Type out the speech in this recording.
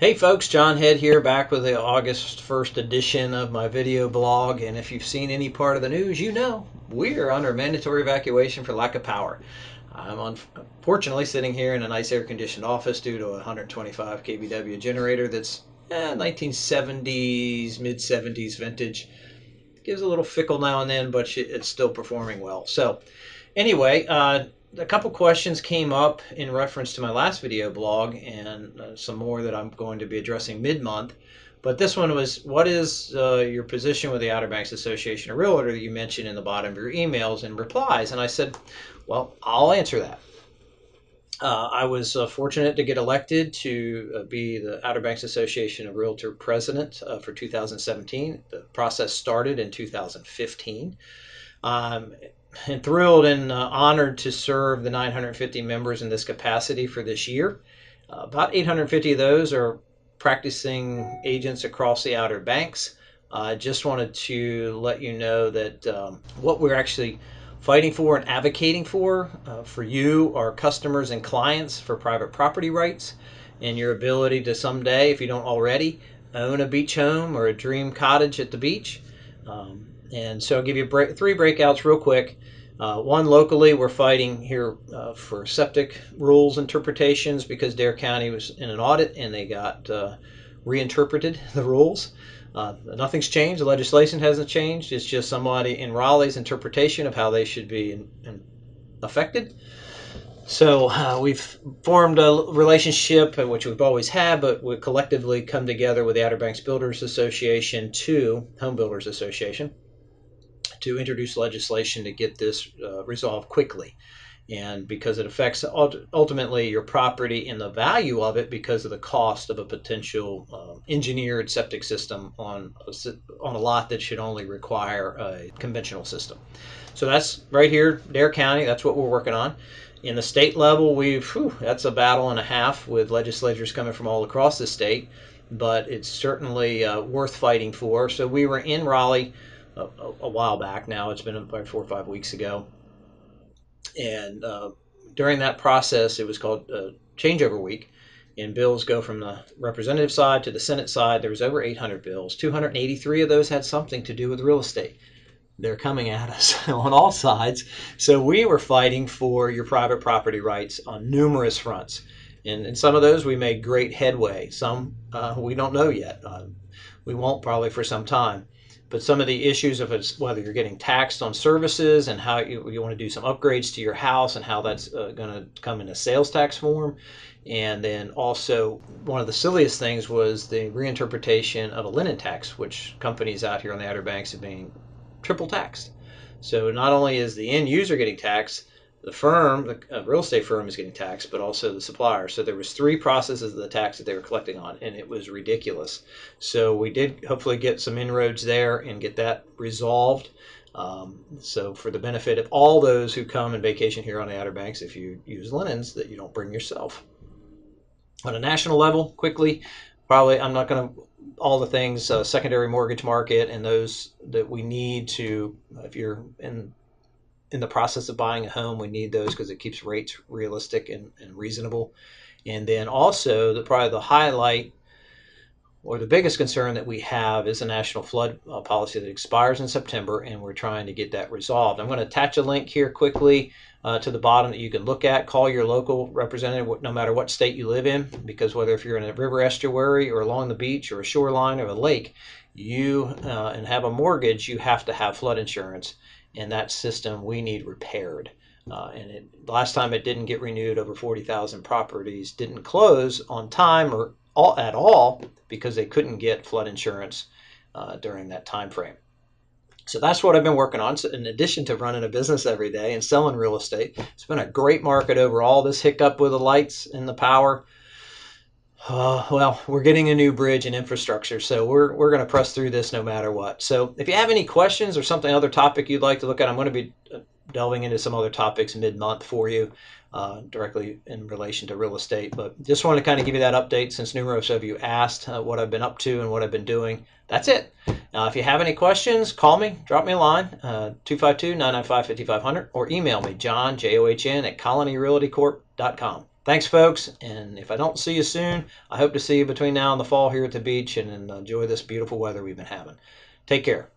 Hey folks, John Head here, back with the August 1st edition of my video blog. And if you've seen any part of the news, you know we are under mandatory evacuation for lack of power. I'm unfortunately sitting here in a nice air-conditioned office due to a 125 kVW generator that's 1970s, mid-70s vintage. Gives a little fickle now and then, but it's still performing well. So anyway, a couple questions came up in reference to my last video blog, and some more that I'm going to be addressing mid-month. But this one was, what is your position with the Outer Banks Association of Realtors that you mentioned in the bottom of your emails and replies? And I said, well, I'll answer that. I was fortunate to get elected to be the Outer Banks Association of Realtor president for 2017. The process started in 2015. And thrilled and honored to serve the 950 members in this capacity for this year. About 850 of those are practicing agents across the Outer Banks. I just wanted to let you know that what we're actually fighting for and advocating for you, our customers and clients, for private property rights and your ability to someday, if you don't already, own a beach home or a dream cottage at the beach. And so I'll give you three breakouts real quick. One, locally, we're fighting here for septic rules interpretations because Dare County was in an audit and they got reinterpreted the rules. Nothing's changed. The legislation hasn't changed. It's just somebody in Raleigh's interpretation of how they should be affected. So we've formed a relationship, which we've always had, but we collectively come together with the Outer Banks Builders Association Home Builders Association, to introduce legislation to get this resolved quickly. And because it affects ultimately your property and the value of it because of the cost of a potential engineered septic system on a lot that should only require a conventional system. So that's right here, Dare County. That's what we're working on. In the state level, that's a battle and a half with legislators coming from all across the state, but it's certainly worth fighting for. So we were in Raleigh a while back now. It's been about 4 or 5 weeks ago. And during that process, it was called changeover week. And bills go from the representative side to the Senate side. There was over 800 bills. 283 of those had something to do with real estate. They're coming at us on all sides. So we were fighting for your private property rights on numerous fronts. And in some of those, we made great headway. Some we don't know yet. We won't probably for some time. But some of the issues of whether you're getting taxed on services and how you want to do some upgrades to your house and how that's going to come in a sales tax form. And then also one of the silliest things was the reinterpretation of a linen tax, which companies out here on the Outer Banks have been triple taxed. So not only is the end user getting taxed, the firm, the real estate firm, is getting taxed, but also the supplier. So there was 3 processes of the tax that they were collecting on, and it was ridiculous. So we did hopefully get some inroads there and get that resolved. So for the benefit of all those who come and vacation here on the Outer Banks, if you use linens, that you don't bring yourself. On a national level, quickly, probably I'm not going to all the things, secondary mortgage market and those that we need to, if you're in the process of buying a home, we need those because it keeps rates realistic and reasonable. And then also probably the highlight or the biggest concern that we have is a national flood policy that expires in September, and we're trying to get that resolved. I'm going to attach a link here quickly to the bottom that you can look at. Call your local representative, no matter what state you live in, because whether if you're in a river estuary or along the beach or a shoreline or a lake, you and have a mortgage, you have to have flood insurance, and that system we need repaired. Last time it didn't get renewed, over 40,000 properties didn't close on time or at all because they couldn't get flood insurance during that time frame. So that's what I've been working on. So in addition to running a business every day and selling real estate, it's been a great market overall. This hiccup with the lights and the power, well, we're getting a new bridge and infrastructure, so we're going to press through this no matter what. So if you have any questions or other topic you'd like to look at, I'm going to be delving into some other topics mid-month for you directly in relation to real estate. But just wanted to kind of give you that update since numerous of you asked what I've been up to and what I've been doing. That's it. If you have any questions, call me, drop me a line, 252-995-5500, or email me, John, John, @colonyrealtycorp.com. Thanks, folks. And if I don't see you soon, I hope to see you between now and the fall here at the beach and enjoy this beautiful weather we've been having. Take care.